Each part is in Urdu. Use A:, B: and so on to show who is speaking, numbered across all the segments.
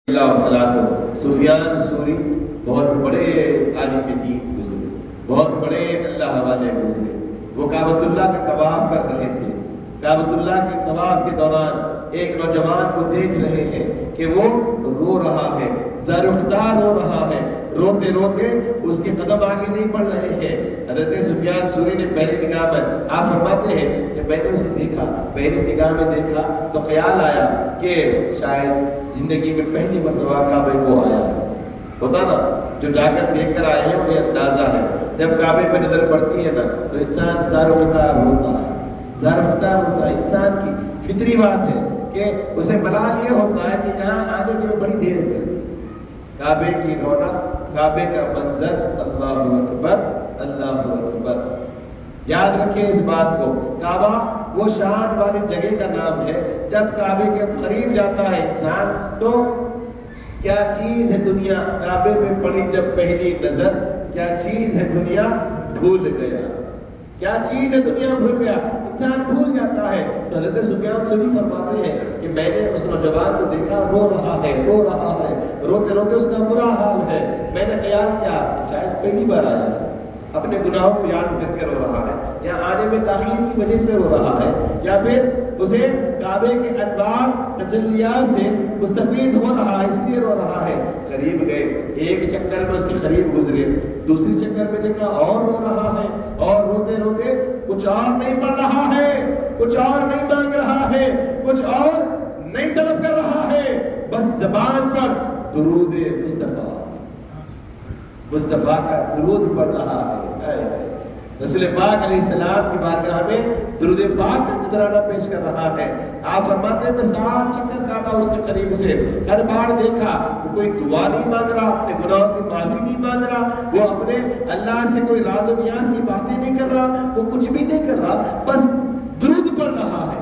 A: اللہ تعالیٰ کو سفیان ثوری بہت بڑے عالم دین گزرے، بہت بڑے اللہ والے گزرے۔ وہ کعبۃ اللہ کا طواف کر رہے تھے۔ کعبۃ اللہ کے طواف کے دوران ایک نوجوان کو دیکھ رہے ہیں کہ وہ رو رہا ہے، زارختار رو رہا ہے، روتے روتے اس کے قدم آگے نہیں بڑھ رہے ہیں۔ حضرت سفیان ثوری نے پہلی نگاہ میں، آپ فرماتے ہیں کہ میں نے اسے دیکھا، پہلی نگاہ میں دیکھا تو خیال آیا کہ شاید زندگی میں پہلی مرتبہ کعبے کو آیا ہے۔ ہوتا نا، جو جا کر دیکھ کر آئے ہیں انہیں اندازہ ہے، جب کعبے پہ نظر پڑتی ہے نا تو انسان زارختار ہوتا ہے، زارختار ہوتا ہے۔ انسان کی فطری بات ہے کہ اسے ملال یہ ہوتا ہے کہ یہاں آنے کی بڑی دیر کر دی۔ کعبے کی رونق، کعبے کا منظر، اللہ اکبر اللہ اکبر۔ یاد رکھیں اس بات کو، کعبہ وہ شان والی جگہ کا نام ہے۔ جب کعبے کے قریب جاتا ہے انسان تو کیا چیز ہے دنیا کعبے پہ پڑی جب پہلی نظر، کیا چیز ہے دنیا بھول گیا، کیا چیز ہے دنیا بھول گیا، انسان بھول جاتا ہے۔ تو حضرت سفیان ثوری فرماتے ہیں کہ میں نے اس نوجوان کو دیکھا، رو رہا ہے، رو رہا ہے، روتے روتے اس کا برا حال ہے۔ میں نے خیال کیا شاید پہلی بار آیا ہے، اپنے گناہوں کو یاد کر کے رو رہا ہے، یا آنے میں تاخیر کی وجہ سے رو رہا ہے، یا پھر اسے کعبے کے انوار تجلیات سے مستفیض ہو رہا ہے اس لیے رو رہا ہے۔ قریب گئے، ایک چکر میں اس سے قریب گزرے، دوسری چکر میں دیکھا اور رو رہا ہے، اور روتے روتے کچھ اور نہیں پڑھ رہا ہے، کچھ اور نہیں مانگ رہا ہے، کچھ اور نہیں طلب کر رہا ہے، بس زبان پر درود مصطفیٰ، مصطفیٰ کا درود پڑھ رہا ہے۔ رسول پاک علیہ السلام کی بارگاہ میں درود پاک کا نذرانہ پیش کر رہا ہے۔ آپ فرماتے ہیں میں 7 چکر کاٹا اس کے قریب سے، ہر بار دیکھا وہ کوئی دعا نہیں مانگ رہا، اپنے گناہوں کی معافی نہیں مانگ رہا، وہ اپنے اللہ سے کوئی راز و نیاز کی باتیں نہیں کر رہا، وہ کچھ بھی نہیں کر رہا، بس درود پڑھ رہا ہے۔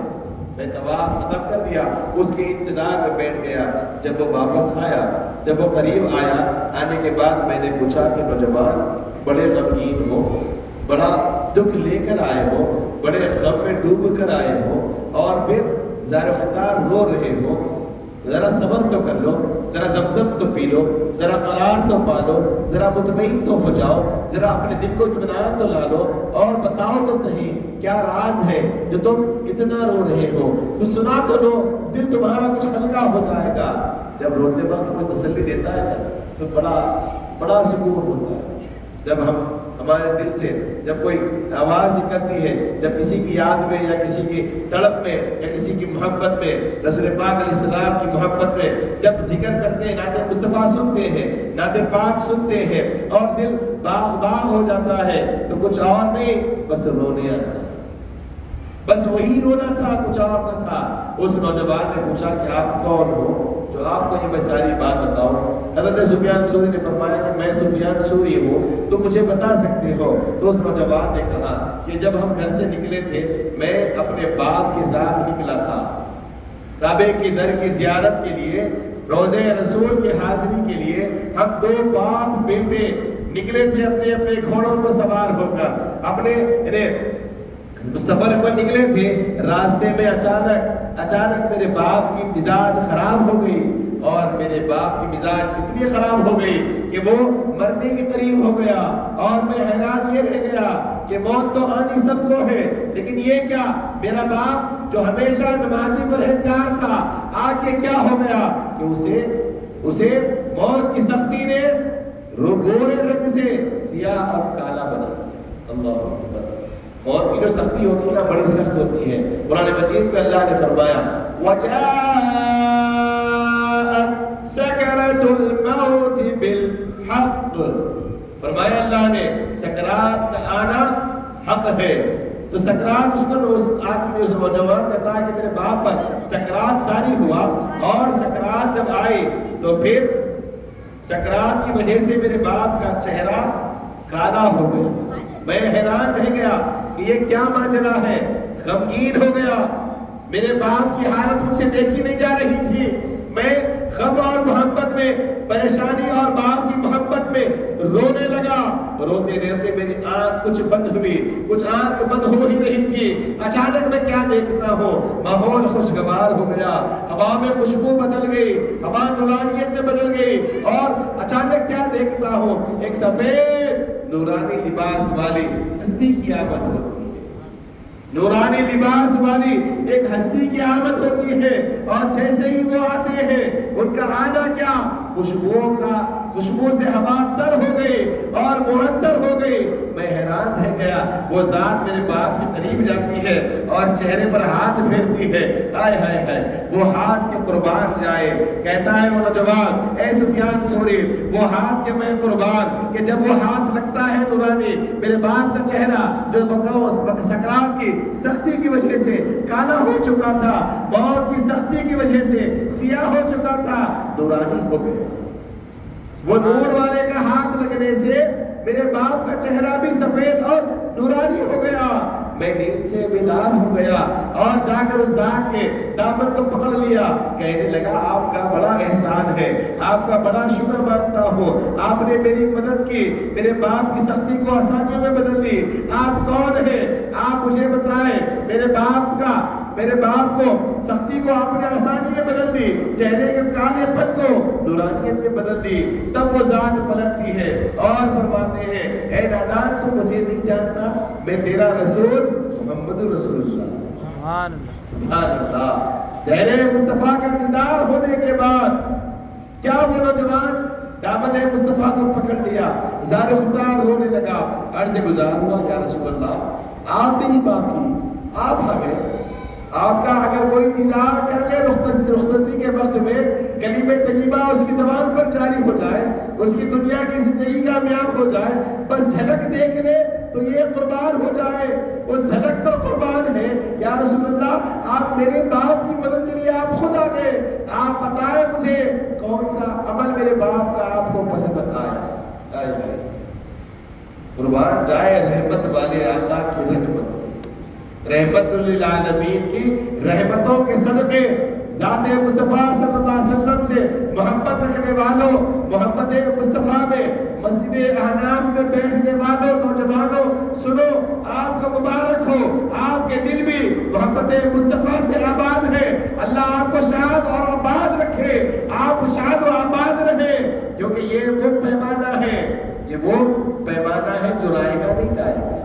A: میں طواف ختم کر دیا، اس کے انتظار میں بیٹھ گیا۔ جب وہ واپس آیا، جب وہ قریب آیا، آنے کے بعد میں نے پوچھا کہ نوجوان بڑے غمگین ہو، بڑا دکھ لے کر آئے ہو، بڑے غم میں ڈوب کر آئے ہو، اور پھر زارختار رو رہے ہو، ذرا صبر تو کر لو، ذرا زمزم تو پی لو، ذرا قرار تو پا لو، ذرا مطمئن تو ہو جاؤ، ذرا اپنے دل کو اطمینان تو لا لو، اور بتاؤ تو صحیح کیا راز ہے جو تم اتنا رو رہے ہو، کچھ سنا تو لو، دل تمہارا کچھ ہلکا ہو جائے گا۔ جب روتے وقت کوئی تسلی دیتا ہے نا تو بڑا سکون ہوتا ہے۔ جب ہمارے دل سے جب کوئی آواز نکلتی ہے، جب کسی کی یاد میں یا کسی کی تڑپ میں یا کسی کی محبت میں، رسول پاک علیہ السلام کی محبت میں جب ذکر کرتے ہیں، نعت مصطفیٰ سنتے ہیں، نعت پاک سنتے ہیں، اور دل باغ ہو جاتا ہے، تو کچھ اور نہیں، بس رونے آتا ہے، بس وہی رونا تھا، کچھ اور نہ تھا۔ اس نوجوان نے پوچھا کہ آپ کون ہو جو آپ کو یہ میں ساری بات بتاؤ؟ حضرت سفیان ثوری نے فرمایا کہ میں سفیان ثوری ہوں، تم مجھے بتا سکتے ہو؟ تو اس نوجوان نے کہا کہ جب ہم گھر سے نکلے تھے، میں اپنے باپ کے ساتھ نکلا تھا کعبے کے در کی زیارت کے لیے، روضہ رسول کی حاضری کے لیے۔ ہم 2 باپ بیٹے نکلے تھے اپنے اپنے گھوڑوں پر سوار ہو کر، اپنے سفر پر نکلے تھے۔ راستے میں اچانک میرے باپ کی مزاج خراب ہو گئی، اور میرے باپ کی مزاج اتنی خراب ہو گئی کہ وہ مرنے کے قریب ہو گیا، اور میں حیران یہ رہ گیا کہ موت تو آنی سب کو ہے، لیکن یہ کیا، میرا باپ جو ہمیشہ نمازی پرہیزگار تھا، آج یہ کیا ہو گیا کہ اسے موت کی سختی نے گورے رنگ سے سیاہ اور کالا بنا دیا۔ اللہ اکبر۔ موت کی جو سختی ہوتی ہے نا بڑی سخت ہوتی ہے۔ قرآن مجید میں اللہ نے فرمایا وَجَاءَتْ سَكْرَةُ الْمَوْتِ بِالْحَقِّ، فرمایا اللہ نے سکرات کا آنا حق ہے۔ تو سکرات اس پر اس آدمی اس نوجوان کہتا ہے کہ میرے باپ پر سکرات طاری ہوا، اور سکرات جب آئی تو پھر سکرات کی وجہ سے میرے باپ کا چہرہ کالا ہو گیا۔ میں حیران رہ گیا کہ یہ کیا ماجرا ہے، غمگین ہو گیا، میرے باپ کی حالت مجھ سے دیکھی نہیں جا رہی تھی۔ میں غم اور محبت میں، پریشانی اور باپ کی محبت میں رونے لگا، روتے روتے میری آنکھ کچھ بند ہوئی، کچھ آنکھ بند ہو ہی رہی تھی، اچانک میں کیا دیکھتا ہوں، ماحول خوشگوار ہو گیا، ہوا میں خوشبو بدل گئی، ہوا نورانیت میں بدل گئی، اور اچانک کیا دیکھتا ہوں، ایک سفید نورانی لباس والی ہستی کی آمد ہوتی ہے، نورانی لباس والی ایک ہستی کی آمد ہوتی ہے، اور جیسے ہی وہ آتے ہیں ان کا آنا کیا، خوشبو سے ہوا تر ہو گئی اور معطر ہو گئی۔ میں حیران رہ گیا، وہ ذات میرے باپ کے قریب جاتی ہے اور چہرے پر ہاتھ پھیرتی ہے، ہائے ہائے ہائے، وہ ہاتھ کے قربان جائے، کہتا ہے وہ نوجوان، اے سفیان ثوری، وہ ہاتھ کے میں قربان، کہ جب وہ ہاتھ لگتا ہے نورانی، میرے باپ کا چہرہ جو سکرات کی سختی کی وجہ سے کالا ہو چکا تھا، موت کی سختی کی وجہ سے سیاہ ہو چکا تھا، نورانی ہو گیا۔ وہ نور والے کا ہاتھ لگنے سے میرے باپ کا چہرہ بھی سفید اور نورانی ہو گیا۔ میں نیند سے بیدار ہو گیا اور جا کر اس ذات کے دامن کو پکڑ لیا، کہنے لگا آپ کا بڑا احسان ہے، آپ کا بڑا شکر مانتا ہوں، آپ نے میری مدد کی، میرے باپ کی سختی کو آسانیوں میں بدل دی۔ آپ کون ہیں؟ آپ مجھے بتائیں۔ میرے باپ کو سختی کو آپ نے آسانی میں بدل دی، چہرے کے کالے پن کو نورانیت میں بدل دی۔ تب وہ ذات پلٹتی ہے اور فرماتے ہیں، اے نادان، تو مجھے نہیں جانتا، میں تیرا رسول محمد رسول اللہ۔ سبحان اللہ۔ چہرے مصطفیٰ کا دیدار ہونے کے بعد کیا وہ نوجوان دامن مصطفیٰ کو پکڑ لیا، زار خطار رونے لگا، عرض گزار ہوا، یا رسول اللہ، آپ میری باپ کی، آپ آ گئے، آپ کا اگر کوئی دیدار کر لے رخصتی کے وقت میں، کلمہ طیبہ اس کی زبان پر جاری ہو جائے، اس کی دنیا کی زندگی کامیاب ہو جائے، بس جھلک دیکھ لے تو یہ قربان ہو جائے، اس جھلک پر قربان ہے۔ یا رسول اللہ، آپ میرے باپ کی مدد کے لیے آپ خود آ گئے، آپ بتائیں مجھے کون سا عمل میرے باپ کا آپ کو پسند آیا۔ قربان جائے رحمت والے آقا کی رحمت، رحمت للعالمین کی رحمتوں کے صدقے، ذات مصطفیٰ صلی اللہ علیہ وسلم سے محبت رکھنے والوں، محبت مصطفیٰ میں مسجد احناف میں بیٹھنے والوں نوجوانوں، سنو، آپ کا مبارک ہو، آپ کے دل بھی محبت مصطفیٰ سے آباد ہے، اللہ آپ کو شاد اور آباد رکھے، آپ شاد و آباد رہے، کیونکہ یہ وہ پیمانہ ہے، یہ وہ پیمانہ ہے جو رائے گا نہیں جائے گا۔